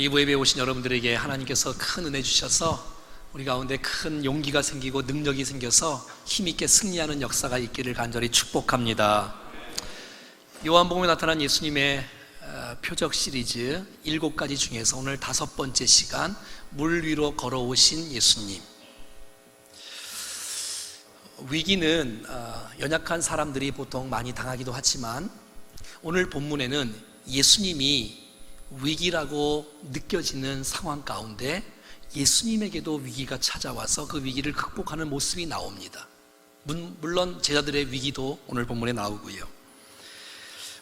이부 예배에 오신 여러분들에게 하나님께서 큰 은혜 주셔서 우리 가운데 큰 용기가 생기고 능력이 생겨서 힘있게 승리하는 역사가 있기를 간절히 축복합니다. 요한복음에 나타난 예수님의 표적 시리즈 7가지 중에서 오늘 5번째 시간, 물 위로 걸어오신 예수님. 위기는 연약한 사람들이 보통 많이 당하기도 하지만 오늘 본문에는 예수님이 위기라고 느껴지는 상황 가운데 예수님에게도 위기가 찾아와서 그 위기를 극복하는 모습이 나옵니다. 물론 제자들의 위기도 오늘 본문에 나오고요.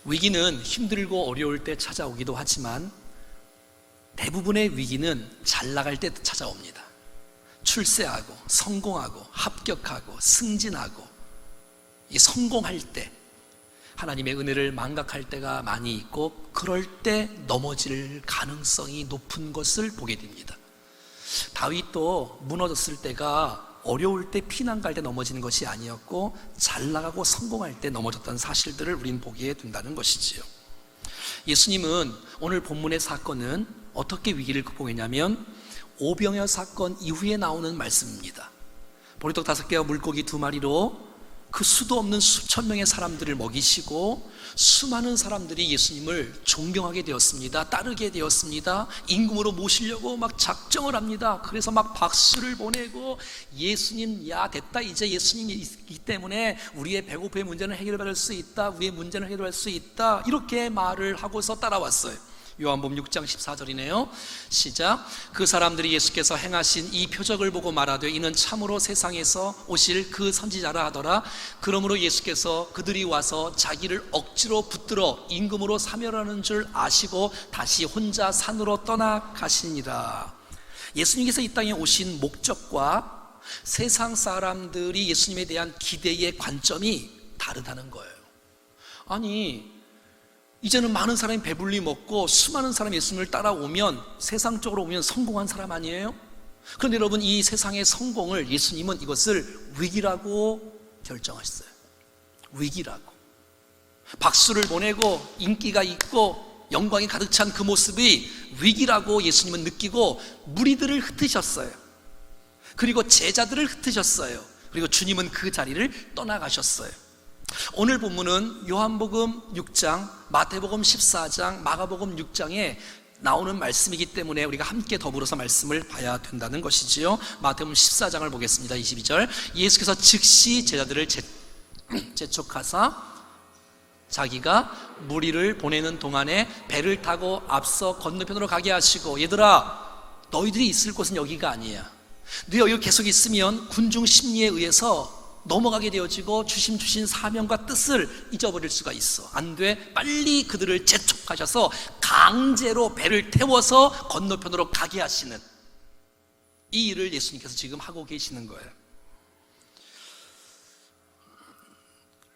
위기는 힘들고 어려울 때 찾아오기도 하지만 대부분의 위기는 잘 나갈 때 찾아옵니다. 출세하고 성공하고 합격하고 승진하고 성공할 때, 하나님의 은혜를 망각할 때가 많이 있고 그럴 때 넘어질 가능성이 높은 것을 보게 됩니다. 다윗도 무너졌을 때가 어려울 때 피난 갈 때 넘어지는 것이 아니었고 잘 나가고 성공할 때 넘어졌다는 사실들을 우린 보게 된다는 것이지요. 예수님은 오늘 본문의 사건은 어떻게 위기를 극복했냐면 오병이어 사건 이후에 나오는 말씀입니다. 보리떡 5개와 물고기 2마리로 그 수도 없는 수천 명의 사람들을 먹이시고 수많은 사람들이 예수님을 존경하게 되었습니다. 따르게 되었습니다. 임금으로 모시려고 막 작정을 합니다. 그래서 막 박수를 보내고 예수님, 야 됐다, 이제 예수님이 있기 때문에 우리의 배고픔의 문제는 해결받을 수 있다, 우리의 문제는 해결할 수 있다, 이렇게 말을 하고서 따라왔어요. 요한복음 6장 14절이네요. 시작. 그 사람들이 예수께서 행하신 이 표적을 보고 말하되 이는 참으로 세상에서 오실 그 선지자라 하더라. 그러므로 예수께서 그들이 와서 자기를 억지로 붙들어 임금으로 사멸하는 줄 아시고 다시 혼자 산으로 떠나가시니라. 예수님께서 이 땅에 오신 목적과 세상 사람들이 예수님에 대한 기대의 관점이 다르다는 거예요. 아니, 이제는 많은 사람이 배불리 먹고 수많은 사람이 예수님을 따라오면, 세상적으로 오면 성공한 사람 아니에요? 그런데 여러분, 이 세상의 성공을 예수님은 이것을 위기라고 결정하셨어요. 위기라고. 박수를 보내고 인기가 있고 영광이 가득 찬 그 모습이 위기라고 예수님은 느끼고 무리들을 흩으셨어요. 그리고 제자들을 흩으셨어요. 그리고 주님은 그 자리를 떠나가셨어요. 오늘 본문은 요한복음 6장, 마태복음 14장, 마가복음 6장에 나오는 말씀이기 때문에 우리가 함께 더불어서 말씀을 봐야 된다는 것이지요. 마태복음 14장을 보겠습니다. 22절. 예수께서 즉시 제자들을 재촉하사 자기가 무리를 보내는 동안에 배를 타고 앞서 건너편으로 가게 하시고, 얘들아, 너희들이 있을 곳은 여기가 아니야. 너희 여기 계속 있으면 군중 심리에 의해서 넘어가게 되어지고 주신 사명과 뜻을 잊어버릴 수가 있어. 안 돼. 빨리 그들을 재촉하셔서 강제로 배를 태워서 건너편으로 가게 하시는 이 일을 예수님께서 지금 하고 계시는 거예요.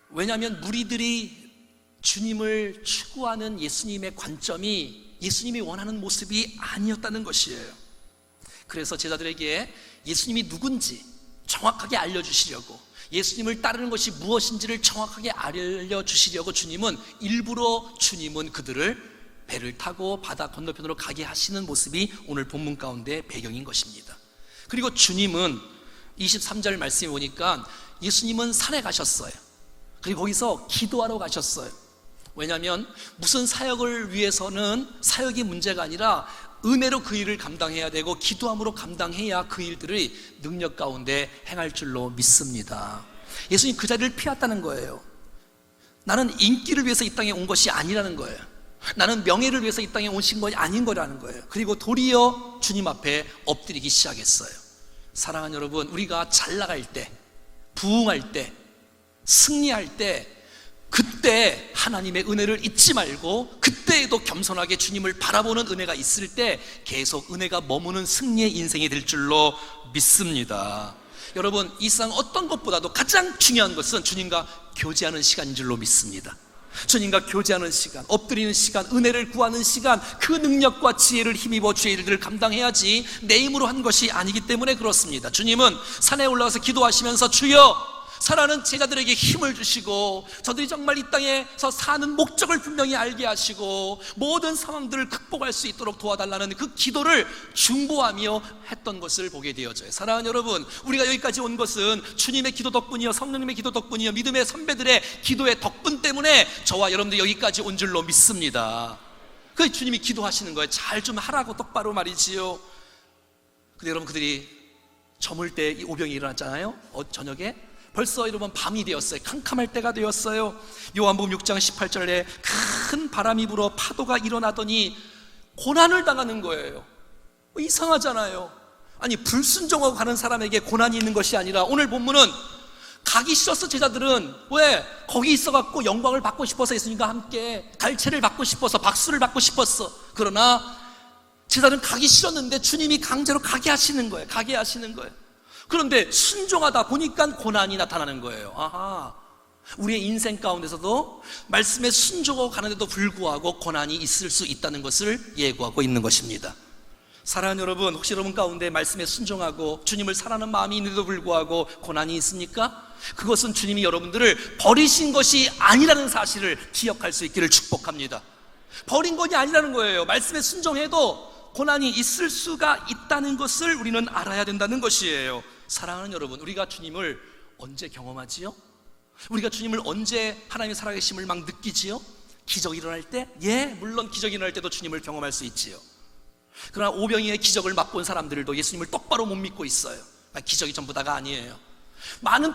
왜냐하면 무리들이 주님을 추구하는 예수님의 관점이 예수님이 원하는 모습이 아니었다는 것이에요. 그래서 제자들에게 예수님이 누군지 정확하게 알려주시려고, 예수님을 따르는 것이 무엇인지를 정확하게 알려주시려고 일부러 주님은 그들을 배를 타고 바다 건너편으로 가게 하시는 모습이 오늘 본문 가운데 배경인 것입니다. 그리고 주님은 23절 말씀에 보니까 예수님은 산에 가셨어요. 그리고 거기서 기도하러 가셨어요. 왜냐하면 무슨 사역을 위해서는 사역이 문제가 아니라 은혜로 그 일을 감당해야 되고 기도함으로 감당해야 그 일들을 능력 가운데 행할 줄로 믿습니다. 예수님 그 자리를 피했다는 거예요. 나는 인기를 위해서 이 땅에 온 것이 아니라는 거예요. 나는 명예를 위해서 이 땅에 오신 것이 아닌 거라는 거예요. 그리고 도리어 주님 앞에 엎드리기 시작했어요. 사랑하는 여러분, 우리가 잘 나갈 때, 부흥할 때, 승리할 때, 그때 하나님의 은혜를 잊지 말고 그때에도 겸손하게 주님을 바라보는 은혜가 있을 때 계속 은혜가 머무는 승리의 인생이 될 줄로 믿습니다. 여러분, 이 세상 어떤 것보다도 가장 중요한 것은 주님과 교제하는 시간인 줄로 믿습니다. 주님과 교제하는 시간, 엎드리는 시간, 은혜를 구하는 시간, 그 능력과 지혜를 힘입어 주의 일들을 감당해야지 내 힘으로 한 것이 아니기 때문에 그렇습니다. 주님은 산에 올라가서 기도하시면서 주여 사랑하는 제자들에게 힘을 주시고 저들이 정말 이 땅에서 사는 목적을 분명히 알게 하시고 모든 상황들을 극복할 수 있도록 도와달라는 그 기도를 중보하며 했던 것을 보게 되어져요. 사랑하는 여러분, 우리가 여기까지 온 것은 주님의 기도 덕분이요, 성령님의 기도 덕분이요, 믿음의 선배들의 기도의 덕분 때문에 저와 여러분들 여기까지 온 줄로 믿습니다. 그 주님이 기도하시는 거예요. 잘 좀 하라고, 똑바로 말이지요. 근데 여러분, 그들이 저물 때 이 오병이 일어났잖아요. 저녁에 벌써 여러분 밤이 되었어요. 캄캄할 때가 되었어요. 요한복음 6장 18절에 큰 바람이 불어 파도가 일어나더니 고난을 당하는 거예요. 이상하잖아요. 아니, 불순종하고 가는 사람에게 고난이 있는 것이 아니라 오늘 본문은 가기 싫었어. 제자들은 왜? 거기 있어갖고 영광을 받고 싶어서 예수님과 함께 갈채를 받고 싶어서, 박수를 받고 싶었어. 그러나 제자들은 가기 싫었는데 주님이 강제로 가게 하시는 거예요. 가게 하시는 거예요. 그런데 순종하다 보니까 고난이 나타나는 거예요. 아하, 우리의 인생 가운데서도 말씀에 순종하고 가는데도 불구하고 고난이 있을 수 있다는 것을 예고하고 있는 것입니다. 사랑하는 여러분, 혹시 여러분 가운데 말씀에 순종하고 주님을 사랑하는 마음이 있는데도 불구하고 고난이 있습니까? 그것은 주님이 여러분들을 버리신 것이 아니라는 사실을 기억할 수 있기를 축복합니다. 버린 것이 아니라는 거예요. 말씀에 순종해도 고난이 있을 수가 있다는 것을 우리는 알아야 된다는 것이에요. 사랑하는 여러분, 우리가 주님을 언제 경험하지요? 우리가 주님을 언제 하나님의 살아계심을 막 느끼지요? 기적이 일어날 때? 예, 물론 기적이 일어날 때도 주님을 경험할 수 있지요. 그러나 오병이의 기적을 맛본 사람들도 예수님을 똑바로 못 믿고 있어요. 기적이 전부 다가 아니에요.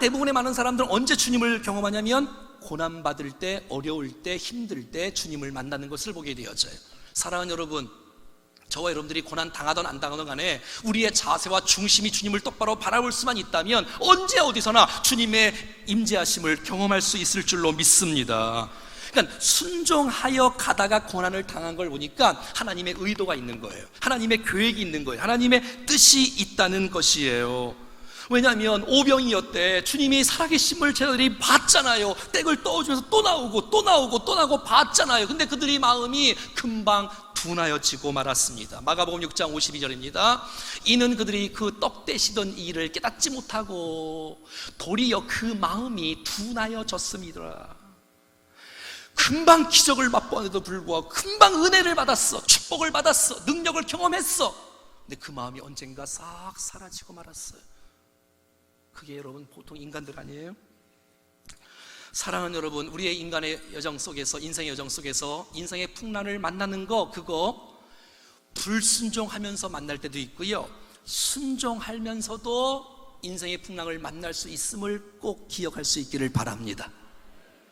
대부분의 많은 사람들은 언제 주님을 경험하냐면 고난받을 때, 어려울 때, 힘들 때 주님을 만나는 것을 보게 되어져요. 사랑하는 여러분, 저와 여러분들이 고난 당하던 안 당하던 간에 우리의 자세와 중심이 주님을 똑바로 바라볼 수만 있다면 언제 어디서나 주님의 임재하심을 경험할 수 있을 줄로 믿습니다. 그러니까 순종하여 가다가 고난을 당한 걸 보니까 하나님의 의도가 있는 거예요. 하나님의 계획이 있는 거예요. 하나님의 뜻이 있다는 것이에요. 왜냐하면 오병이었대. 주님이 살아계심을 제자들이 봤잖아요. 땡을 떠주면서 또 나오고 봤잖아요. 근데 그들이 마음이 금방 둔하여지고 말았습니다. 마가복음 6장 52절입니다. 이는 그들이 그 떡 떼시던 일을 깨닫지 못하고 도리어 그 마음이 둔하여졌습니다. 금방 기적을 맛보았는데도 불구하고 금방 은혜를 받았어, 축복을 받았어, 능력을 경험했어. 근데 그 마음이 언젠가 싹 사라지고 말았어요. 그게 여러분 보통 인간들 아니에요? 사랑하는 여러분, 우리의 인간의 여정 속에서, 인생의 여정 속에서 인생의 풍란을 만나는 거, 그거 불순종하면서 만날 때도 있고요, 순종하면서도 인생의 풍랑을 만날 수 있음을 꼭 기억할 수 있기를 바랍니다.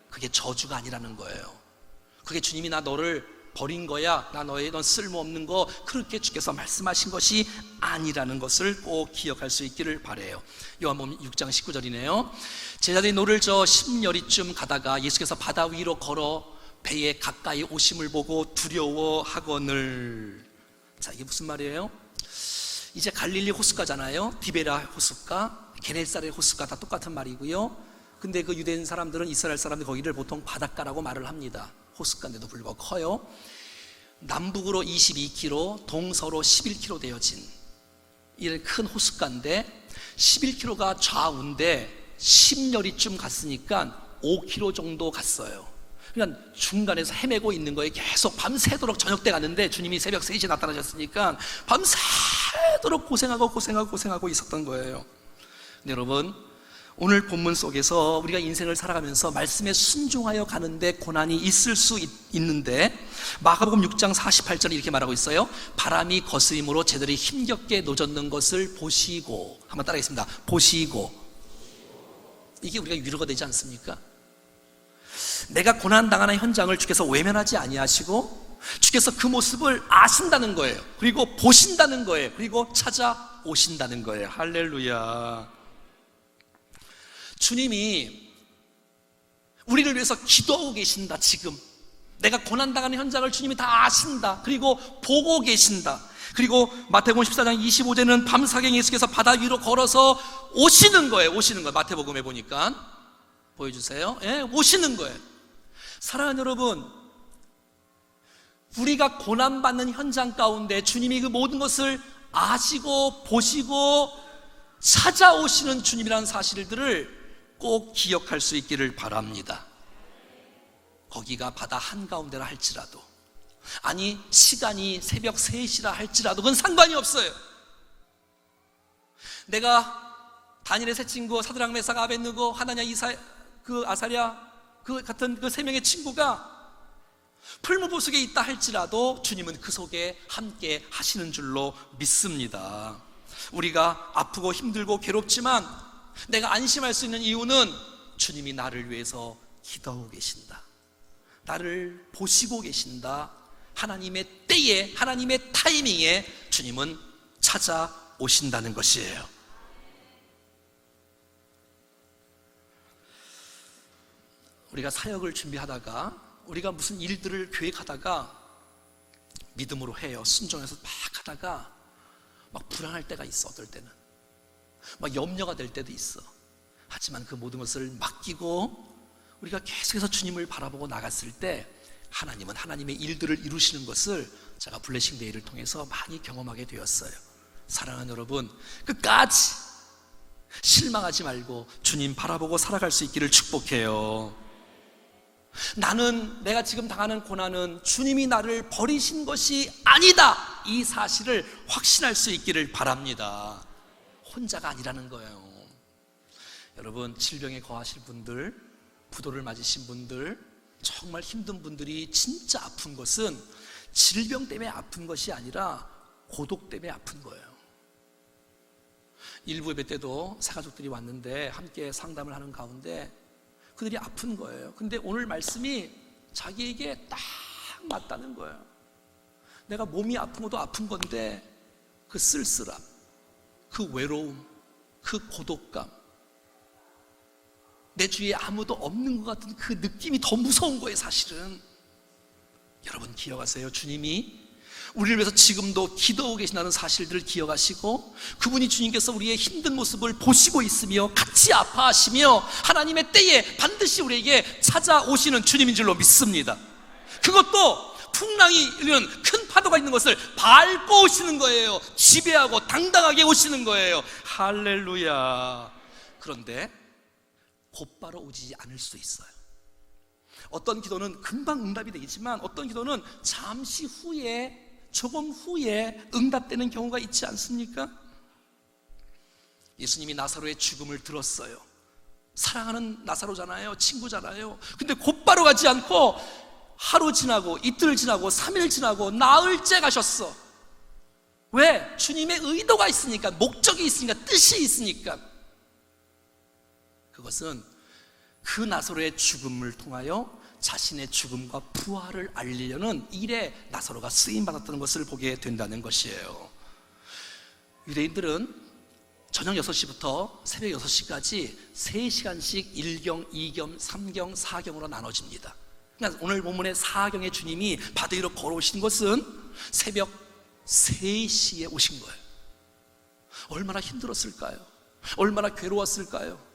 그게 저주가 아니라는 거예요. 그게 주님이 나 너를 버린 거야, 넌 쓸모없는 거, 그렇게 주께서 말씀하신 것이 아니라는 것을 꼭 기억할 수 있기를 바라요. 요한복음 6장 19절이네요. 제자들이 노를 저 십여리쯤 가다가 예수께서 바다 위로 걸어 배에 가까이 오심을 보고 두려워하거늘. 자, 이게 무슨 말이에요? 이제 갈릴리 호숫가잖아요. 디베라 호숫가, 게네사렛 호숫가 다 똑같은 말이고요. 근데 그 유대인 사람들은, 이스라엘 사람들 거기를 보통 바닷가라고 말을 합니다. 호숫가인데도 불구하고 커요. 남북으로 22km, 동서로 11km 되어진 이 큰 호숫가인데 11km가 좌우인데 10여리쯤 갔으니까 5km 정도 갔어요. 그러니까 중간에서 헤매고 있는 거예요. 계속 밤새도록 저녁 때 갔는데 주님이 새벽 3시에 나타나셨으니까 밤새도록 고생하고 있었던 거예요. 근데 여러분, 오늘 본문 속에서 우리가 인생을 살아가면서 말씀에 순종하여 가는데 고난이 있을 수 있는데 마가복음 6장 48절에 이렇게 말하고 있어요. 바람이 거스림으로 제자들이 힘겹게 노젓는 것을 보시고, 한번 따라하겠습니다. 보시고. 이게 우리가 위로가 되지 않습니까? 내가 고난당하는 현장을 주께서 외면하지 아니하시고 주께서 그 모습을 아신다는 거예요. 그리고 보신다는 거예요. 그리고 찾아오신다는 거예요. 할렐루야. 주님이 우리를 위해서 기도하고 계신다. 지금 내가 고난당하는 현장을 주님이 다 아신다. 그리고 보고 계신다. 그리고 마태복음 14장 25절에는 밤사경 예수께서 바다 위로 걸어서 오시는 거예요. 마태복음에 보니까 보여주세요. 예, 오시는 거예요. 사랑하는 여러분, 우리가 고난받는 현장 가운데 주님이 그 모든 것을 아시고 보시고 찾아오시는 주님이라는 사실들을 꼭 기억할 수 있기를 바랍니다. 거기가 바다 한가운데라 할지라도, 아니 시간이 새벽 3시라 할지라도 그건 상관이 없어요. 내가 다니엘의 세 친구 사드락 메삭 아벳느고 하나냐 아사랴 그 같은 그 3명의 친구가 풀무불 속에 있다 할지라도 주님은 그 속에 함께 하시는 줄로 믿습니다. 우리가 아프고 힘들고 괴롭지만 내가 안심할 수 있는 이유는 주님이 나를 위해서 기도하고 계신다, 나를 보시고 계신다. 하나님의 때에, 하나님의 타이밍에 주님은 찾아오신다는 것이에요. 우리가 사역을 준비하다가, 우리가 무슨 일들을 계획하다가 믿음으로 해요. 순종해서 막 하다가 막 불안할 때가 있어. 어떨 때는 막 염려가 될 때도 있어. 하지만 그 모든 것을 맡기고 우리가 계속해서 주님을 바라보고 나갔을 때 하나님은 하나님의 일들을 이루시는 것을 제가 블레싱 데이를 통해서 많이 경험하게 되었어요. 사랑하는 여러분, 끝까지 실망하지 말고 주님 바라보고 살아갈 수 있기를 축복해요. 나는, 내가 지금 당하는 고난은 주님이 나를 버리신 것이 아니다, 이 사실을 확신할 수 있기를 바랍니다. 혼자가 아니라는 거예요. 여러분, 질병에 거하실 분들, 부도를 맞으신 분들, 정말 힘든 분들이 진짜 아픈 것은 질병 때문에 아픈 것이 아니라 고독 때문에 아픈 거예요. 일부 예배 때도 새가족들이 왔는데 함께 상담을 하는 가운데 그들이 아픈 거예요. 근데 오늘 말씀이 자기에게 딱 맞다는 거예요. 내가 몸이 아픈 것도 아픈 건데 그 쓸쓸함, 그 외로움, 그 고독감, 내 주위에 아무도 없는 것 같은 그 느낌이 더 무서운 거예요. 사실은 여러분 기억하세요. 주님이 우리를 위해서 지금도 기도하고 계신다는 사실들을 기억하시고, 그분이 주님께서 우리의 힘든 모습을 보시고 있으며 같이 아파하시며 하나님의 때에 반드시 우리에게 찾아오시는 주님인 줄로 믿습니다. 그것도 풍랑이 일는 큰 파도가 있는 것을 밟고 오시는 거예요. 지배하고 당당하게 오시는 거예요. 할렐루야. 그런데 곧바로 오지 않을 수 있어요. 어떤 기도는 금방 응답이 되겠지만 어떤 기도는 잠시 후에, 조금 후에 응답되는 경우가 있지 않습니까? 예수님이 나사로의 죽음을 들었어요. 사랑하는 나사로잖아요. 친구잖아요. 근데 곧바로 가지 않고 하루 지나고 이틀 지나고 3일 지나고 나흘째 가셨어. 왜? 주님의 의도가 있으니까, 목적이 있으니까, 뜻이 있으니까. 그것은 그 나사로의 죽음을 통하여 자신의 죽음과 부활을 알리려는 일에 나사로가 쓰임받았다는 것을 보게 된다는 것이에요. 유대인들은 저녁 6시부터 새벽 6시까지 3시간씩 1경, 2경, 3경, 4경으로 나눠집니다. 그러니까 오늘 본문의 4경의 주님이 바다 위로 걸어오신 것은 새벽 3시에 오신 거예요. 얼마나 힘들었을까요? 얼마나 괴로웠을까요?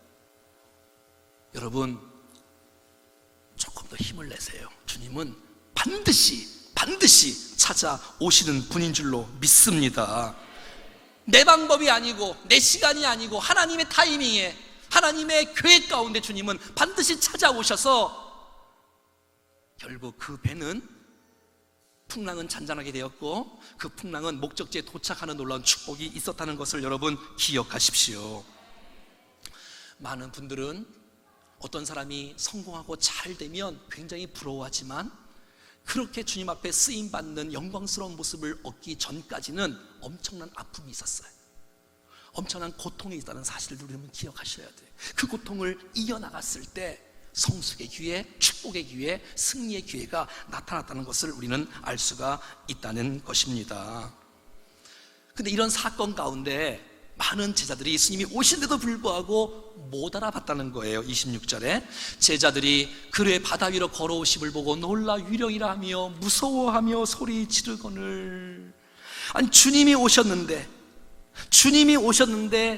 여러분, 조금 더 힘을 내세요. 주님은 반드시 찾아오시는 분인 줄로 믿습니다. 내 방법이 아니고 내 시간이 아니고 하나님의 타이밍에, 하나님의 계획 가운데 주님은 반드시 찾아오셔서 결국 그 배는, 풍랑은 잔잔하게 되었고 그 풍랑은 목적지에 도착하는 놀라운 축복이 있었다는 것을 여러분 기억하십시오. 많은 분들은 어떤 사람이 성공하고 잘 되면 굉장히 부러워하지만 그렇게 주님 앞에 쓰임받는 영광스러운 모습을 얻기 전까지는 엄청난 아픔이 있었어요. 엄청난 고통이 있다는 사실을 우리는 기억하셔야 돼요. 그 고통을 이겨나갔을 때 성숙의 기회, 축복의 기회, 승리의 기회가 나타났다는 것을 우리는 알 수가 있다는 것입니다. 근데 이런 사건 가운데 많은 제자들이 예수님이 오신데도 불구하고 못 알아봤다는 거예요. 26절에 제자들이 그의 바다 위로 걸어오심을 보고 놀라 위령이라 하며 무서워하며 소리 지르거늘. 아니, 주님이 오셨는데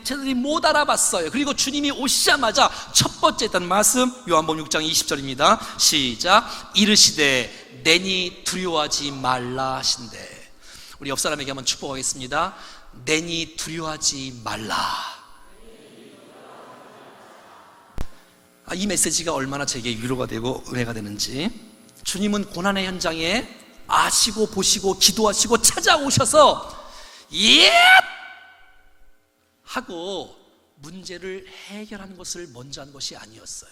제자들이 못 알아봤어요. 그리고 주님이 오시자마자 첫 번째 했던 말씀, 요한복음 6장 20절입니다 시작. 이르시되 내니 두려워하지 말라 하신대. 우리 옆 사람에게 한번 축복하겠습니다. 내니 두려워하지 말라. 이 메시지가 얼마나 제게 위로가 되고 은혜가 되는지. 주님은 고난의 현장에 아시고 보시고 기도하시고 찾아오셔서 예! 하고 문제를 해결하는 것을 먼저 한 것이 아니었어요.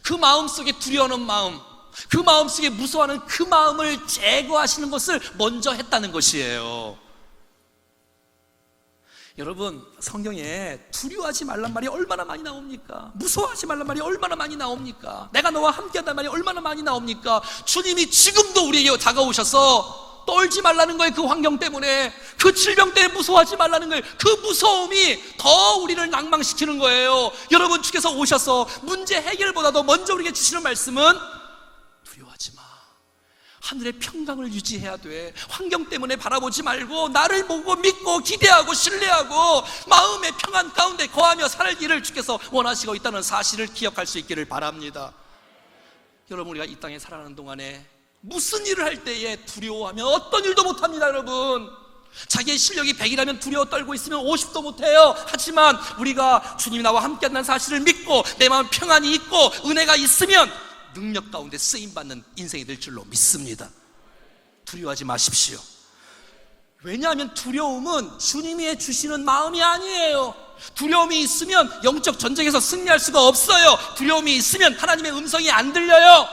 그 마음속에 두려워하는 마음, 그 마음속에 무서워하는 그 마음을 제거하시는 것을 먼저 했다는 것이에요. 여러분, 성경에 두려워하지 말란 말이 얼마나 많이 나옵니까? 무서워하지 말란 말이 얼마나 많이 나옵니까? 내가 너와 함께한다는 말이 얼마나 많이 나옵니까? 주님이 지금도 우리에게 다가오셔서 떨지 말라는 거예요. 그 환경 때문에, 그 질병 때문에 무서워하지 말라는 거예요. 그 무서움이 더 우리를 낭망시키는 거예요. 여러분, 주께서 오셔서 문제 해결보다도 먼저 우리에게 주시는 말씀은 두려워하지 마. 하늘의 평강을 유지해야 돼. 환경 때문에 바라보지 말고 나를 보고 믿고 기대하고 신뢰하고 마음의 평안 가운데 거하며 살기를 주께서 원하시고 있다는 사실을 기억할 수 있기를 바랍니다. 여러분, 우리가 이 땅에 살아가는 동안에 무슨 일을 할 때에 두려워하면 어떤 일도 못합니다. 여러분, 자기의 실력이 100이라면 두려워 떨고 있으면 50도 못해요. 하지만 우리가 주님이 나와 함께한다는 사실을 믿고 내 마음 평안이 있고 은혜가 있으면 능력 가운데 쓰임받는 인생이 될 줄로 믿습니다. 두려워하지 마십시오. 왜냐하면 두려움은 주님이 주시는 마음이 아니에요. 두려움이 있으면 영적 전쟁에서 승리할 수가 없어요. 두려움이 있으면 하나님의 음성이 안 들려요.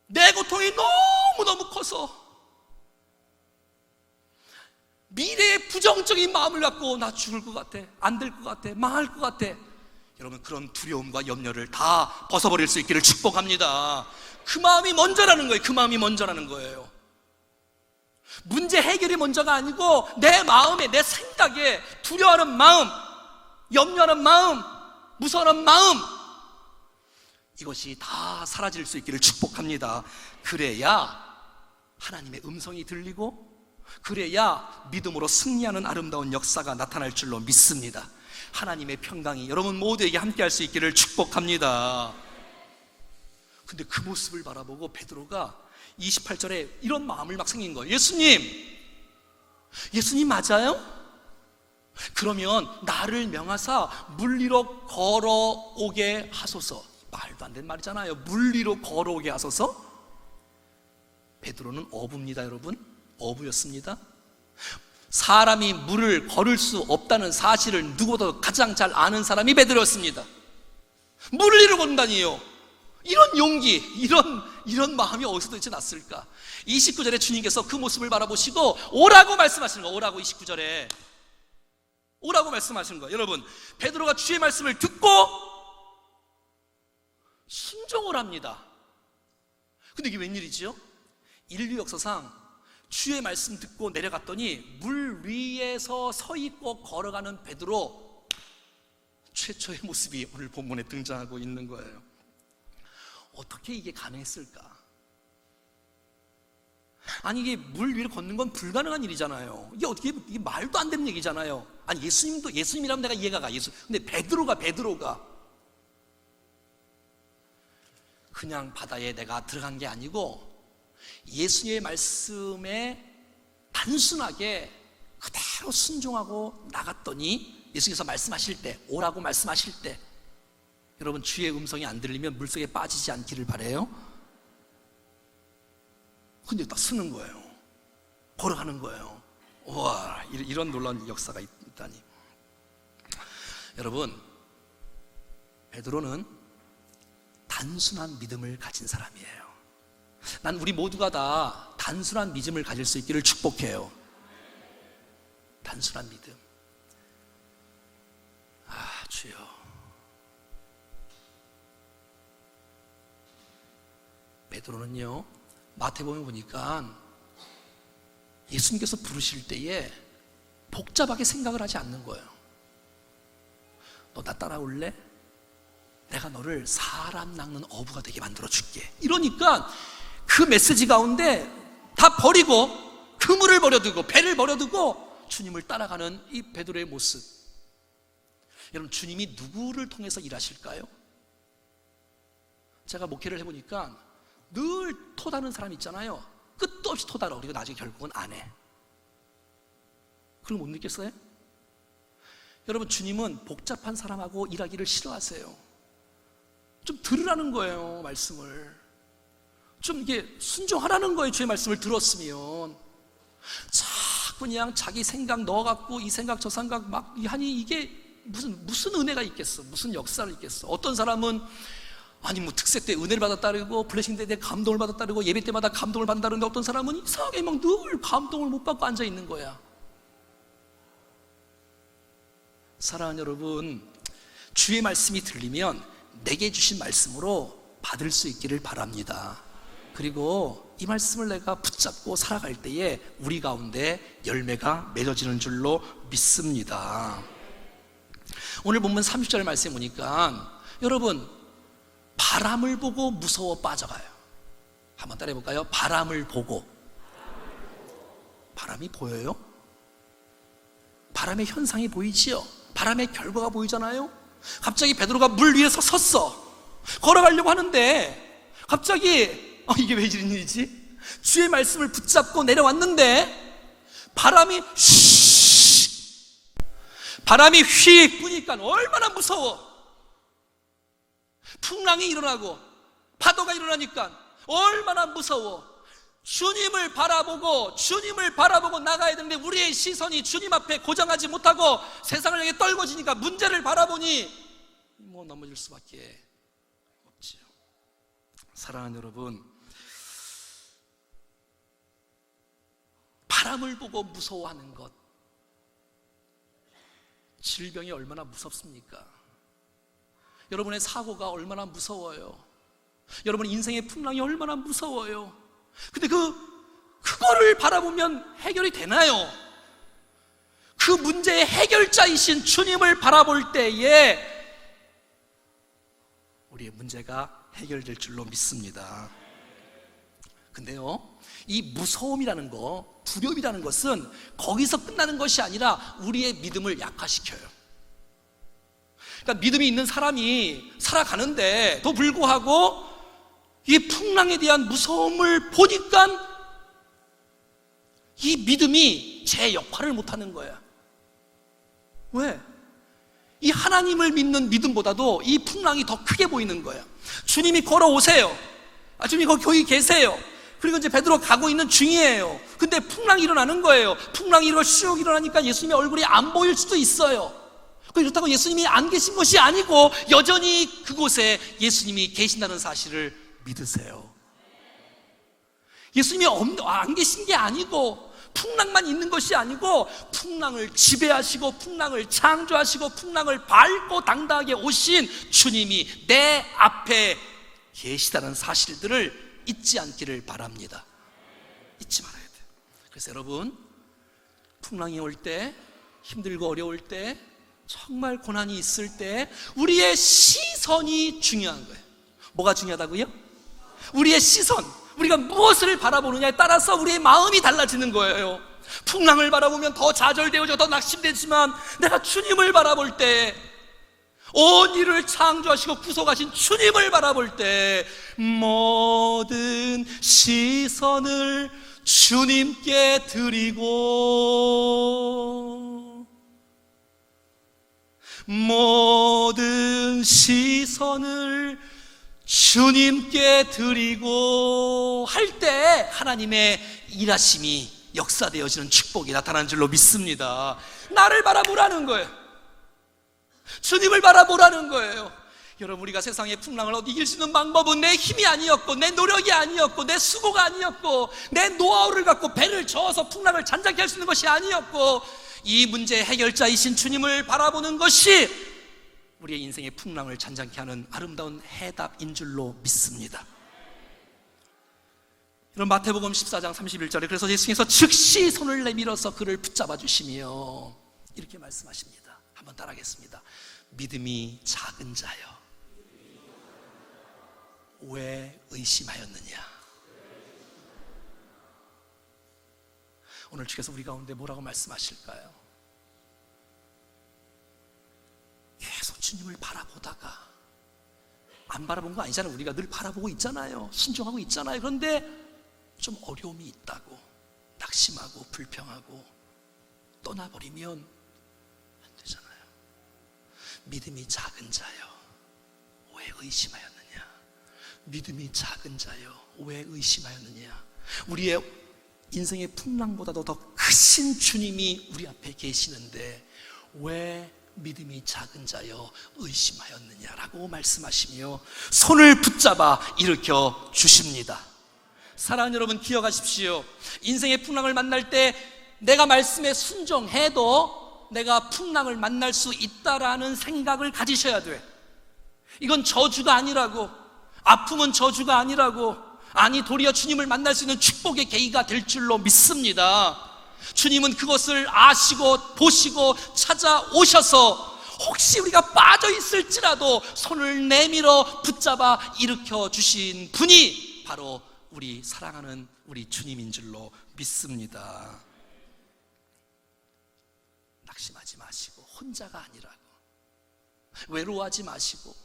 내 고통이 너무너무 커서 미래의 부정적인 마음을 갖고 나 죽을 것 같아, 안 될 것 같아, 망할 것 같아. 여러분, 그런 두려움과 염려를 다 벗어버릴 수 있기를 축복합니다. 그 마음이 먼저라는 거예요. 그 마음이 먼저라는 거예요. 문제 해결이 먼저가 아니고 내 마음에, 내 생각에 두려워하는 마음, 염려하는 마음, 무서워하는 마음, 이것이 다 사라질 수 있기를 축복합니다. 그래야 하나님의 음성이 들리고, 그래야 믿음으로 승리하는 아름다운 역사가 나타날 줄로 믿습니다. 하나님의 평강이 여러분 모두에게 함께할 수 있기를 축복합니다. 근데 그 모습을 바라보고 베드로가 28절에 이런 마음을 막 생긴 거예요. 예수님 맞아요? 그러면 나를 명하사 물 위로 걸어오게 하소서. 말도 안 되는 말이잖아요. 물 위로 걸어오게 하소서. 베드로는 어부입니다. 여러분, 어부였습니다. 사람이 물을 걸을 수 없다는 사실을 누구보다 가장 잘 아는 사람이 베드로였습니다. 물을 위로 건다니요. 이런 용기, 이런 마음이 어디서 도대체 났을까? 29절에 주님께서 그 모습을 바라보시고 오라고 말씀하시는 거예요. 오라고 29절에 오라고 말씀하시는 거예요. 여러분, 베드로가 주의 말씀을 듣고 순종을 합니다. 근데 이게 웬일이지요? 인류 역사상 주의 말씀 듣고 내려갔더니 물 위에서 서 있고 걸어가는 베드로 최초의 모습이 오늘 본문에 등장하고 있는 거예요. 어떻게 이게 가능했을까? 아니, 이게 물 위를 걷는 건 불가능한 일이잖아요. 이게 말도 안 되는 얘기잖아요. 아니, 예수님이라면 내가 이해가 가. 근데 베드로가 그냥 바다에 내가 들어간 게 아니고 예수님의 말씀에 단순하게 그대로 순종하고 나갔더니 예수님께서 말씀하실 때, 오라고 말씀하실 때, 여러분, 주의 음성이 안 들리면 물속에 빠지지 않기를 바라요. 근데 딱 쓰는 거예요. 걸어가는 거예요. 와, 이런 놀라운 역사가 있다니. 여러분, 베드로는 단순한 믿음을 가진 사람이에요. 난 우리 모두가 다 단순한 믿음을 가질 수 있기를 축복해요. 단순한 믿음. 주여, 베드로는요, 마태복음에 보니까 예수님께서 부르실 때에 복잡하게 생각을 하지 않는 거예요. 너 나 따라올래? 내가 너를 사람 낚는 어부가 되게 만들어 줄게. 이러니까 그 메시지 가운데 다 버리고, 그물을 버려두고 배를 버려두고 주님을 따라가는 이 베드로의 모습. 여러분, 주님이 누구를 통해서 일하실까요? 제가 목회를 해보니까 늘 토다는 사람 있잖아요. 끝도 없이 토달아. 그리고 나중에 결국은 안 해. 그런 거 못 느꼈어요? 여러분, 주님은 복잡한 사람하고 일하기를 싫어하세요. 좀 들으라는 거예요, 말씀을. 좀 이게 순종하라는 거예요. 주의 말씀을 들었으면. 자꾸 그냥 자기 생각 넣어갖고 이 생각 저 생각 막 하니 이게 무슨 은혜가 있겠어, 무슨 역사를 있겠어. 어떤 사람은 아니 뭐 특세 때 은혜를 받았다 그러고 블레싱 때 감동을 받았다 그러고 예배 때마다 감동을 받는다는데, 어떤 사람은 이상하게 막 늘 감동을 못 받고 앉아 있는 거야. 사랑하는 여러분, 주의 말씀이 들리면 내게 주신 말씀으로 받을 수 있기를 바랍니다. 그리고 이 말씀을 내가 붙잡고 살아갈 때에 우리 가운데 열매가 맺어지는 줄로 믿습니다. 오늘 본문 30절 말씀에 보니까 여러분, 바람을 보고 무서워 빠져가요. 한번 따라해 볼까요? 바람을 보고. 바람이 보여요? 바람의 현상이 보이지요? 바람의 결과가 보이잖아요? 갑자기 베드로가 물 위에서 섰어. 걸어가려고 하는데 갑자기 이게 왜 이런 일이지? 주의 말씀을 붙잡고 내려왔는데 바람이 휙 부니까 얼마나 무서워. 풍랑이 일어나고 파도가 일어나니까 얼마나 무서워. 주님을 바라보고 나가야 되는데 우리의 시선이 주님 앞에 고정하지 못하고 세상을 향해 떨궈지니까 문제를 바라보니 뭐 넘어질 수밖에 없지요. 사랑하는 여러분, 바람을 보고 무서워하는 것, 질병이 얼마나 무섭습니까? 여러분의 사고가 얼마나 무서워요. 여러분의 인생의 풍랑이 얼마나 무서워요. 근데 그거를 바라보면 해결이 되나요? 그 문제의 해결자이신 주님을 바라볼 때에 우리의 문제가 해결될 줄로 믿습니다. 근데요, 이 무서움이라는 거, 두려움이라는 것은 거기서 끝나는 것이 아니라 우리의 믿음을 약화시켜요. 그러니까 믿음이 있는 사람이 살아가는데도 불구하고 이 풍랑에 대한 무서움을 보니까 이 믿음이 제 역할을 못하는 거야. 왜? 이 하나님을 믿는 믿음보다도 이 풍랑이 더 크게 보이는 거야. 주님이 걸어오세요. 주님이 거기 계세요. 그리고 이제 베드로 가고 있는 중이에요. 근데 풍랑이 일어나는 거예요. 풍랑이 슉 일어나니까 예수님의 얼굴이 안 보일 수도 있어요. 그렇다고 예수님이 안 계신 것이 아니고 여전히 그곳에 예수님이 계신다는 사실을 믿으세요. 예수님이 안 계신 게 아니고 풍랑만 있는 것이 아니고 풍랑을 지배하시고 풍랑을 창조하시고 풍랑을 밟고 당당하게 오신 주님이 내 앞에 계시다는 사실들을 잊지 않기를 바랍니다. 잊지 말아야 돼요. 그래서 여러분, 풍랑이 올 때, 힘들고 어려울 때, 정말 고난이 있을 때 우리의 시선이 중요한 거예요. 뭐가 중요하다고요? 우리의 시선, 우리가 무엇을 바라보느냐에 따라서 우리의 마음이 달라지는 거예요. 풍랑을 바라보면 더 좌절되어져 더 낙심되지만 내가 주님을 바라볼 때, 온 일을 창조하시고 구속하신 주님을 바라볼 때 모든 시선을 주님께 드리고, 모든 시선을 주님께 드리고 할 때 하나님의 일하심이 역사되어지는 축복이 나타나는 줄로 믿습니다. 나를 바라보라는 거예요. 주님을 바라보라는 거예요. 여러분, 우리가 세상의 풍랑을 이길 수 있는 방법은 내 힘이 아니었고 내 노력이 아니었고 내 수고가 아니었고 내 노하우를 갖고 배를 저어서 풍랑을 잔잔케 할 수 있는 것이 아니었고 이 문제의 해결자이신 주님을 바라보는 것이 우리의 인생의 풍랑을 잔잔케 하는 아름다운 해답인 줄로 믿습니다. 여러분, 마태복음 14장 31절에 그래서 예수님께서 즉시 손을 내밀어서 그를 붙잡아 주시며 이렇게 말씀하십니다. 한번 따라하겠습니다. 믿음이 작은 자여, 왜 의심하였느냐. 오늘 주께서 우리 가운데 뭐라고 말씀하실까요? 계속 주님을 바라보다가 안 바라본 거 아니잖아요. 우리가 늘 바라보고 있잖아요. 순종하고 있잖아요. 그런데 좀 어려움이 있다고 낙심하고 불평하고 떠나버리면 안 되잖아요. 믿음이 작은 자여, 왜 의심하였느냐? 믿음이 작은 자여, 왜 의심하였느냐? 우리의 인생의 풍랑보다도 더 크신 주님이 우리 앞에 계시는데 왜 믿음이 작은 자여 의심하였느냐라고 말씀하시며 손을 붙잡아 일으켜 주십니다. 사랑하는 여러분, 기억하십시오. 인생의 풍랑을 만날 때 내가 말씀에 순종해도 내가 풍랑을 만날 수 있다라는 생각을 가지셔야 돼. 이건 저주가 아니라고, 아픔은 저주가 아니라고, 아니 도리어 주님을 만날 수 있는 축복의 계기가 될 줄로 믿습니다. 주님은 그것을 아시고 보시고 찾아오셔서 혹시 우리가 빠져 있을지라도 손을 내밀어 붙잡아 일으켜 주신 분이 바로 우리 사랑하는 우리 주님인 줄로 믿습니다. 낙심하지 마시고, 혼자가 아니라고, 외로워하지 마시고,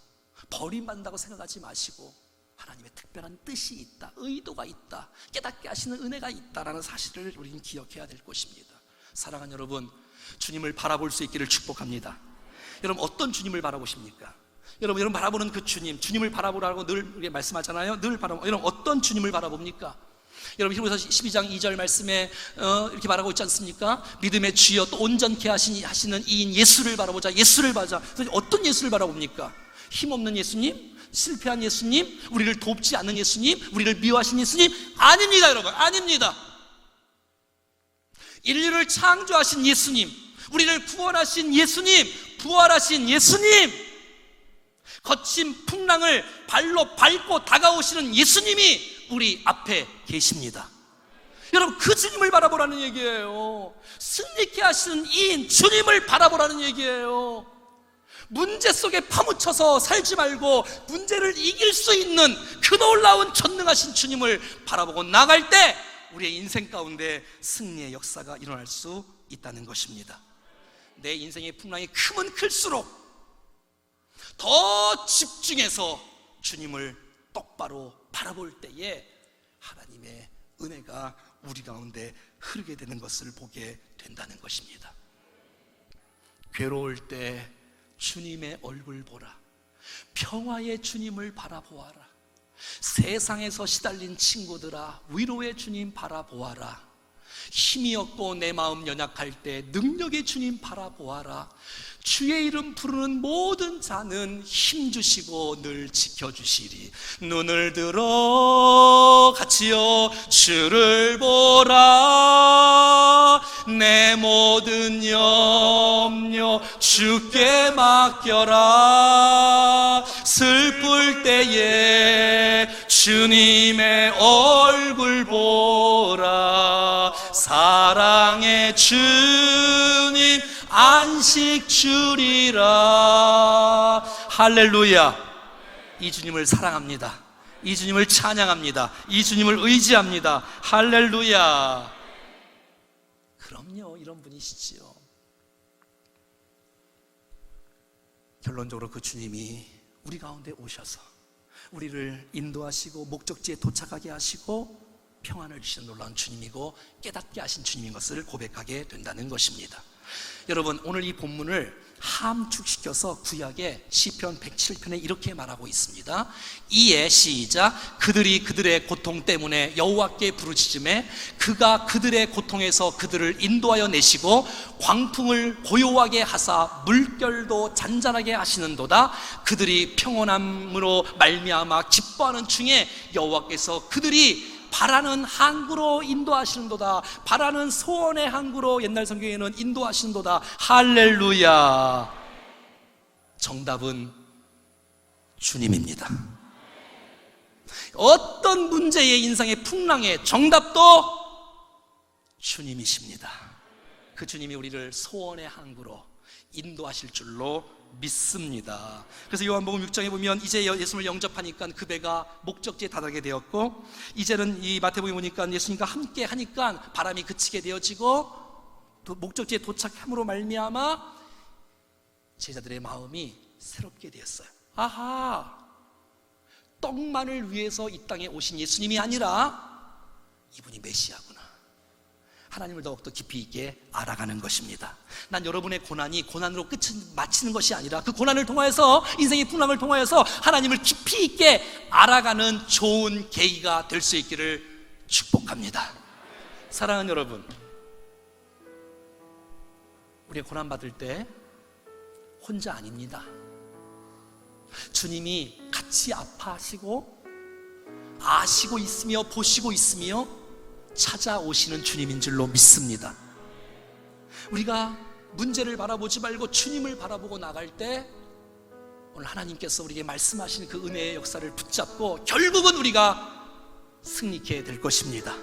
버림받는다고 생각하지 마시고, 하나님의 특별한 뜻이 있다, 의도가 있다, 깨닫게 하시는 은혜가 있다라는 사실을 우리는 기억해야 될 것입니다. 사랑하는 여러분, 주님을 바라볼 수 있기를 축복합니다. 여러분, 어떤 주님을 바라보십니까? 여러분 바라보는 그 주님을 바라보라고 늘 우리가 말씀하잖아요. 늘 바라보. 여러분 어떤 주님을 바라봅니까? 여러분 히브리서 12장 2절 말씀에 이렇게 말하고 있지 않습니까? 믿음의 주여 또 온전케 하시는 이인 예수를 바라보자. 예수를 바라보자. 어떤 예수를 바라봅니까? 힘없는 예수님? 실패한 예수님? 우리를 돕지 않는 예수님? 우리를 미워하신 예수님? 아닙니다, 여러분. 아닙니다. 인류를 창조하신 예수님, 우리를 구원하신 예수님, 부활하신 예수님, 거친 풍랑을 발로 밟고 다가오시는 예수님이 우리 앞에 계십니다. 여러분, 그 주님을 바라보라는 얘기예요. 승리케 하시는 이인 주님을 바라보라는 얘기예요. 문제 속에 파묻혀서 살지 말고 문제를 이길 수 있는 그 놀라운 전능하신 주님을 바라보고 나갈 때 우리의 인생 가운데 승리의 역사가 일어날 수 있다는 것입니다. 내 인생의 풍랑이 크면 클수록 더 집중해서 주님을 똑바로 바라볼 때에 하나님의 은혜가 우리 가운데 흐르게 되는 것을 보게 된다는 것입니다. 괴로울 때 주님의 얼굴 보라. 평화의 주님을 바라보아라. 세상에서 시달린 친구들아, 위로의 주님 바라보아라. 힘이 없고 내 마음 연약할 때 능력의 주님 바라보아라. 주의 이름 부르는 모든 자는 힘주시고 늘 지켜주시리. 눈을 들어 같이여 주를 보라. 내 모든 염려 주께 맡겨라. 슬플 때에 주님의 얼굴 보라. 사랑의 주님 안식 주리라. 할렐루야. 이 주님을 사랑합니다. 이 주님을 찬양합니다. 이 주님을 의지합니다. 할렐루야. 그럼요, 이런 분이시지요. 결론적으로 그 주님이 우리 가운데 오셔서 우리를 인도하시고 목적지에 도착하게 하시고 평안을 주시는 놀라운 주님이고 깨닫게 하신 주님인 것을 고백하게 된다는 것입니다. 여러분, 오늘 이 본문을 함축시켜서 구약의 시편 107편에 이렇게 말하고 있습니다. 이에 시작. 그들이 그들의 고통 때문에 여호와께 부르짖음에 그가 그들의 고통에서 그들을 인도하여 내시고 광풍을 고요하게 하사 물결도 잔잔하게 하시는도다. 그들이 평온함으로 말미암아 기뻐하는 중에 여호와께서 그들이 바라는 항구로 인도하시는도다. 바라는 소원의 항구로 옛날 성경에는 인도하시는도다. 할렐루야. 정답은 주님입니다. 어떤 문제의 인생의 풍랑의 정답도 주님이십니다. 그 주님이 우리를 소원의 항구로 인도하실 줄로 믿습니다. 그래서 요한복음 6장에 보면 이제 예수님을 영접하니까 그 배가 목적지에 다다게 되었고, 이제는 이 마태복음에 보니까 예수님과 함께 하니까 바람이 그치게 되어지고 또 목적지에 도착함으로 말미암아 제자들의 마음이 새롭게 되었어요. 아하, 떡만을 위해서 이 땅에 오신 예수님이 아니라 이분이 메시아구나. 하나님을 더욱더 깊이 있게 알아가는 것입니다. 난 여러분의 고난이 고난으로 끝을 마치는 것이 아니라 그 고난을 통하여서, 인생의 풍랑을 통하여서 하나님을 깊이 있게 알아가는 좋은 계기가 될 수 있기를 축복합니다. 사랑하는 여러분, 우리가 고난받을 때 혼자 아닙니다. 주님이 같이 아파하시고 아시고 있으며 보시고 있으며 찾아오시는 주님인 줄로 믿습니다. 우리가 문제를 바라보지 말고 주님을 바라보고 나갈 때 오늘 하나님께서 우리에게 말씀하시는 그 은혜의 역사를 붙잡고 결국은 우리가 승리케 될 것입니다.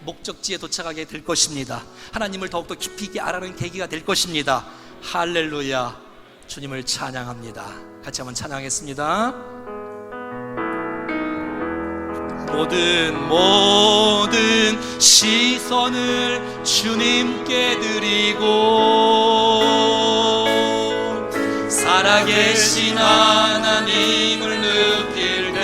목적지에 도착하게 될 것입니다. 하나님을 더욱더 깊이 있게 알아가는 계기가 될 것입니다. 할렐루야. 주님을 찬양합니다. 같이 한번 찬양하겠습니다. 모든 시선을 주님께 드리고 살아계신 하나님을 느낄 때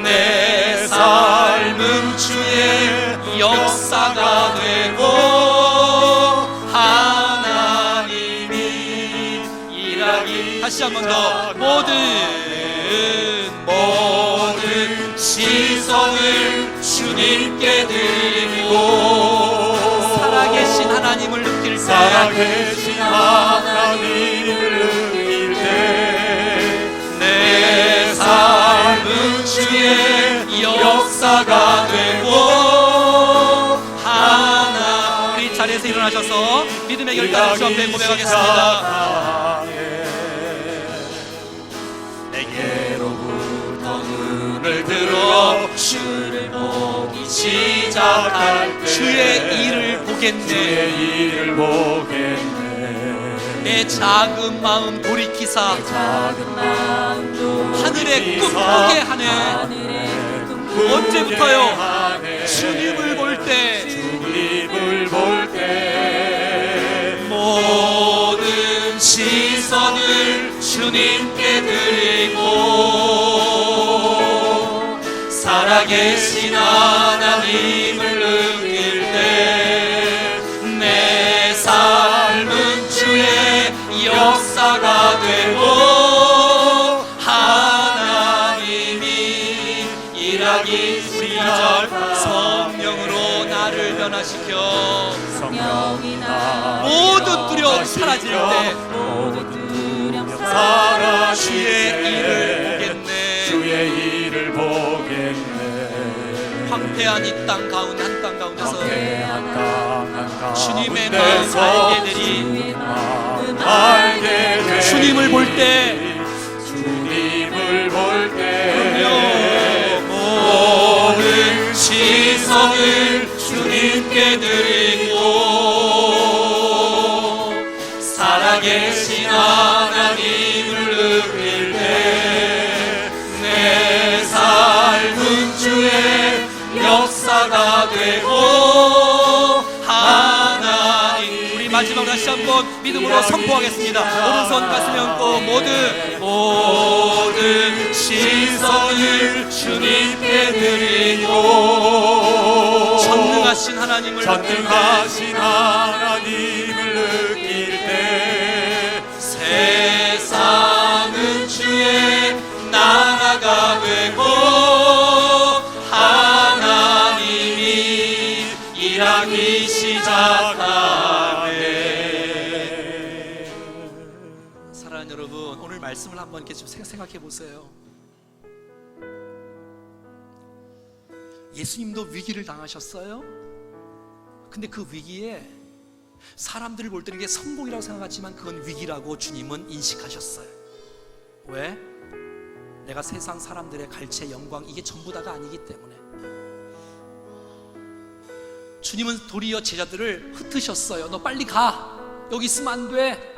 내 삶은 주의 역사가 되고 하나님이 일하기. 다시 한 번 더. 모든 시선을 주님께 드리고 살아계신 하나님을 느낄 때 내 삶은 주의 역사가 되고 우리 자리에서 일어나셔서 믿음의 결단을 주 앞에 고백하겠습니다. 내게로부터 눈을 들어 주를 보기 시작할 때 주의 일을 보겠네. 내 작은 마음 돌이키사 하늘의 꿈 꾸게 하네. 언제부터요? 주님을 볼 때 모든 시선을 주님께 드리고 살아계신 하나님을 느낄 때 내 삶은 주의 역사가 되고 하나님이 일하기 시작. 성령으로 나를 변화시켜 모든 두려움 사라질 때 주의 일을 보겠네. 황폐한 이 땅 가운데 한 땅 가운데서 주님의 마음 알게 되리. 주님을 볼 때 모든 시선을 주님께 드리고 살아계신 하나님을 느낄 때 내 삶은 주의 역사가 되고 하나님. 우리 마지막으로 다시 한번 믿음으로 선포하겠습니다. 오른손 가슴에 얹고 모든 시선을 주님께 드리고 전능하신 하나님을 느낄 때 세상은 주의 나라가 되고 하나님이 일하기 시작하네. 사랑하는 여러분, 오늘 말씀을 한번 이렇게 좀 생각해 보세요. 예수님도 위기를 당하셨어요. 근데 그 위기에 사람들을 볼 때는 이게 성공이라고 생각하지만 그건 위기라고 주님은 인식하셨어요. 왜? 내가 세상 사람들의 갈채, 영광 이게 전부 다가 아니기 때문에. 주님은 도리어 제자들을 흩으셨어요. 너 빨리 가. 여기 있으면 안 돼.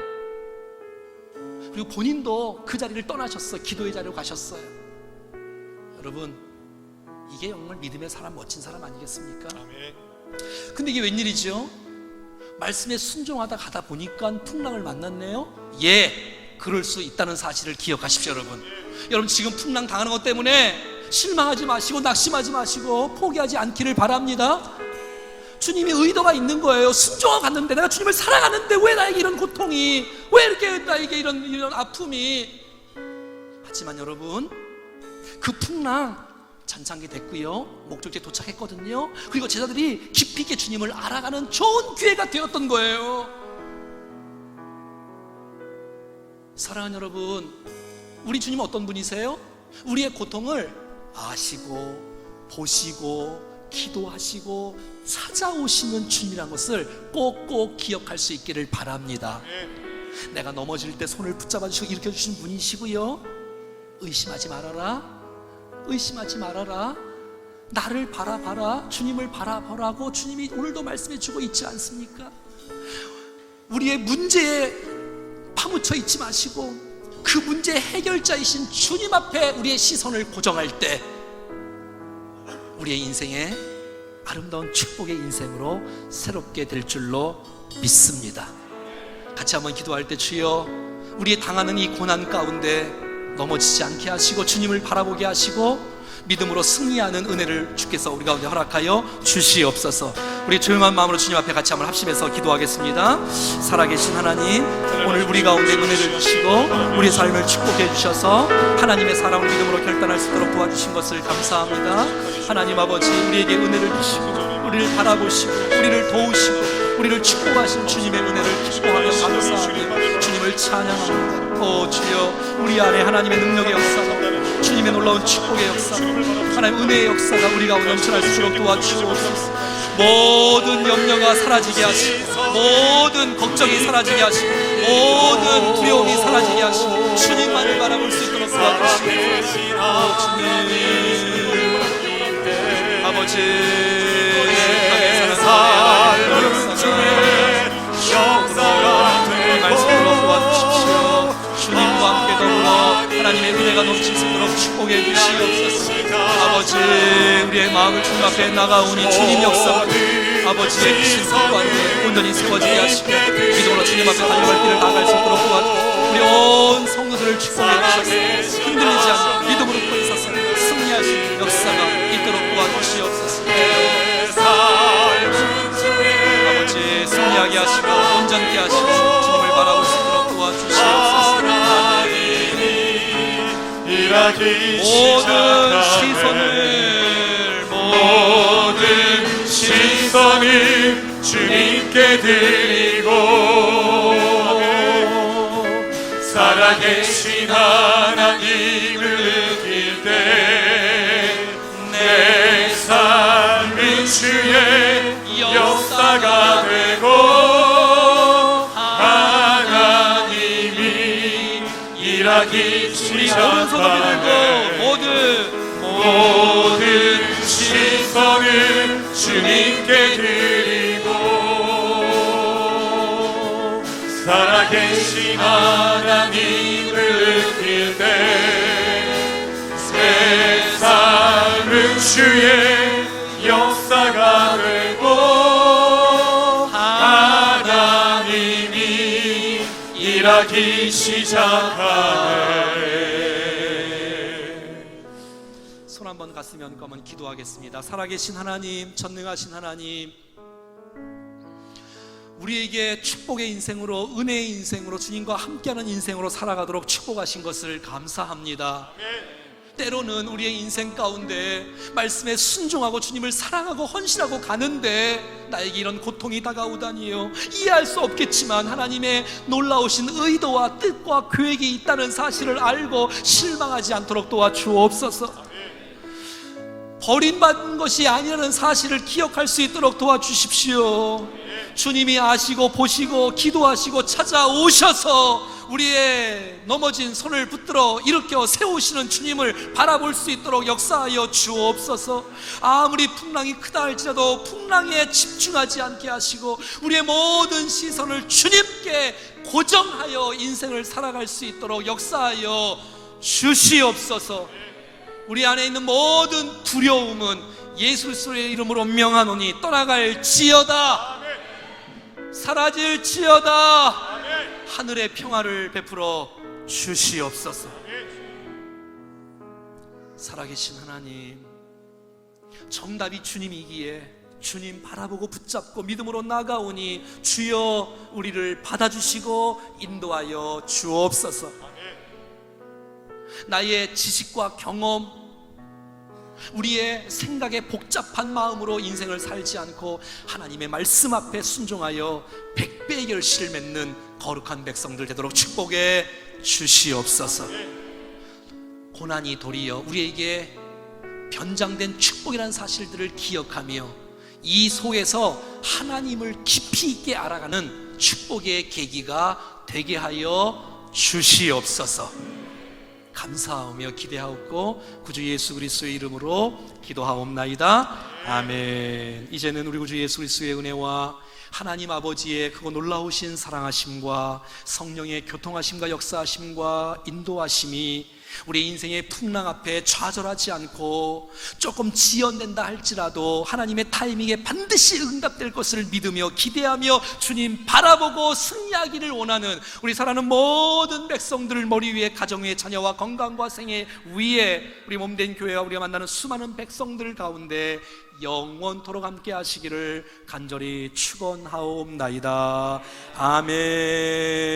그리고 본인도 그 자리를 떠나셨어요. 기도의 자리로 가셨어요. 여러분, 이게 정말 믿음의 사람, 멋진 사람 아니겠습니까? 아멘. 근데 이게 웬일이죠? 말씀에 순종하다 가다 보니까 풍랑을 만났네요. 예, 그럴 수 있다는 사실을 기억하십시오. 여러분 지금 풍랑 당하는 것 때문에 실망하지 마시고 낙심하지 마시고 포기하지 않기를 바랍니다. 주님이 의도가 있는 거예요. 순종하고 갔는데, 내가 주님을 사랑하는데 왜 나에게 이런 고통이, 왜 이렇게 나에게 이런 아픔이. 하지만 여러분, 그 풍랑 잔창기 됐고요, 목적지에 도착했거든요. 그리고 제자들이 깊이 있게 주님을 알아가는 좋은 기회가 되었던 거예요. 사랑하는 여러분, 우리 주님은 어떤 분이세요? 우리의 고통을 아시고 보시고 기도하시고 찾아오시는 주님이라는 것을 꼭꼭 기억할 수 있기를 바랍니다. 내가 넘어질 때 손을 붙잡아 주시고 일으켜 주신 분이시고요, 의심하지 말아라, 의심하지 말아라, 나를 바라봐라, 주님을 바라보라고 주님이 오늘도 말씀해 주고 있지 않습니까? 우리의 문제에 파묻혀 있지 마시고 그 문제의 해결자이신 주님 앞에 우리의 시선을 고정할 때 우리의 인생에 아름다운 축복의 인생으로 새롭게 될 줄로 믿습니다. 같이 한번 기도할 때, 주여, 우리의 당하는 이 고난 가운데 넘어지지 않게 하시고 주님을 바라보게 하시고 믿음으로 승리하는 은혜를 주께서 우리 가운데 허락하여 주시옵소서. 우리 조용한 마음으로 주님 앞에 같이 한번 합심해서 기도하겠습니다. 살아계신 하나님, 오늘 우리 가운데 은혜를 주시고 우리의 삶을 축복해 주셔서 하나님의 사랑을 믿음으로 결단할 수 있도록 도와주신 것을 감사합니다. 하나님 아버지, 우리에게 은혜를 주시고 우리를 바라보시고 우리를 도우시고 우리를 축복하신 주님의 은혜를 기뻐하며 감사하며 주님을 찬양합니다. 오 주여, 우리 안에 하나님의 능력의 역사가, 주님의 놀라운 축복의 역사, 하나님의 은혜의 역사가 우리 가운데 넘쳐날 수 있도록 도와주시옵소서. 모든 염려가 사라지게 하시고 모든 걱정이 사라지게 하시고 모든 두려움이 사라지게 하시고 주님만을 바라볼 수 있도록 도와주시옵소서. 주님 아버지, 삶은 주의 역사가 되고 도와주십시오. 주님과 함께 더불어 하나님의 은혜가 넘칠 수 있도록 축복해 주시옵소서. 아버지, 우리의 마음을 주님 앞에 나가오니 주님 역사 아버지의 크신 뜻 가운데 온전히 세워지게 하시고 믿음으로 주님 앞에 달려갈 길을 나아갈 수 있도록 도와주시고 우리 온 성도들을 축복해 주셔서 흔들리지 않고 믿음으로 포인서서 승리하시는 역사가 있도록 도와주시옵소서. 아버지, 승리하게 하시고 온전케 하시고 주님을 바라볼 수 있도록 도와주시옵소서. 모든 시선을 주님께 드리고 살아계신 하나님을 느낄 때 내 삶은 주의 역사가 되고 하나님이 일하기 시작하네. 모든 시선을 주님께 드리고 살아계신 하나님을 느낄 때 새 삶은 주의 역사가 되고 하나님이 일하기 시작하네. 손 한번 가슴에 얹고 한번 기도하겠습니다. 살아계신 하나님, 전능하신 하나님, 우리에게 축복의 인생으로, 은혜의 인생으로, 주님과 함께하는 인생으로 살아가도록 축복하신 것을 감사합니다. 때로는 우리의 인생 가운데 말씀에 순종하고 주님을 사랑하고 헌신하고 가는데 나에게 이런 고통이 다가오다니요. 이해할 수 없겠지만 하나님의 놀라우신 의도와 뜻과 계획이 있다는 사실을 알고 실망하지 않도록 도와주옵소서. 버림받은 것이 아니라는 사실을 기억할 수 있도록 도와주십시오. 주님이 아시고 보시고 기도하시고 찾아오셔서 우리의 넘어진 손을 붙들어 일으켜 세우시는 주님을 바라볼 수 있도록 역사하여 주옵소서. 아무리 풍랑이 크다 할지라도 풍랑에 집중하지 않게 하시고 우리의 모든 시선을 주님께 고정하여 인생을 살아갈 수 있도록 역사하여 주시옵소서. 우리 안에 있는 모든 두려움은 예수 그리스도의 이름으로 명하노니 떠나갈지어다, 사라질지어다. 하늘의 평화를 베풀어 주시옵소서. 살아계신 하나님, 정답이 주님이기에 주님 바라보고 붙잡고 믿음으로 나아가오니 주여 우리를 받아주시고 인도하여 주옵소서. 나의 지식과 경험, 우리의 생각에 복잡한 마음으로 인생을 살지 않고 하나님의 말씀 앞에 순종하여 백배의 결실을 맺는 거룩한 백성들 되도록 축복해 주시옵소서. 고난이 도리어 우리에게 변장된 축복이라는 사실들을 기억하며 이 속에서 하나님을 깊이 있게 알아가는 축복의 계기가 되게 하여 주시옵소서. 감사하며 기대하옵고 구주 예수 그리스도의 이름으로 기도하옵나이다. 아멘. 이제는 우리 구주 예수 그리스도의 은혜와 하나님 아버지의 크고 놀라우신 사랑하심과 성령의 교통하심과 역사하심과 인도하심이 우리 인생의 풍랑 앞에 좌절하지 않고 조금 지연된다 할지라도 하나님의 타이밍에 반드시 응답될 것을 믿으며 기대하며 주님 바라보고 승리하기를 원하는 우리 사랑하는 모든 백성들을 머리 위에 가정 위에 자녀와 건강과 생애 위에 우리 몸된 교회와 우리가 만나는 수많은 백성들 가운데 영원토록 함께 하시기를 간절히 축원하옵나이다. 아멘.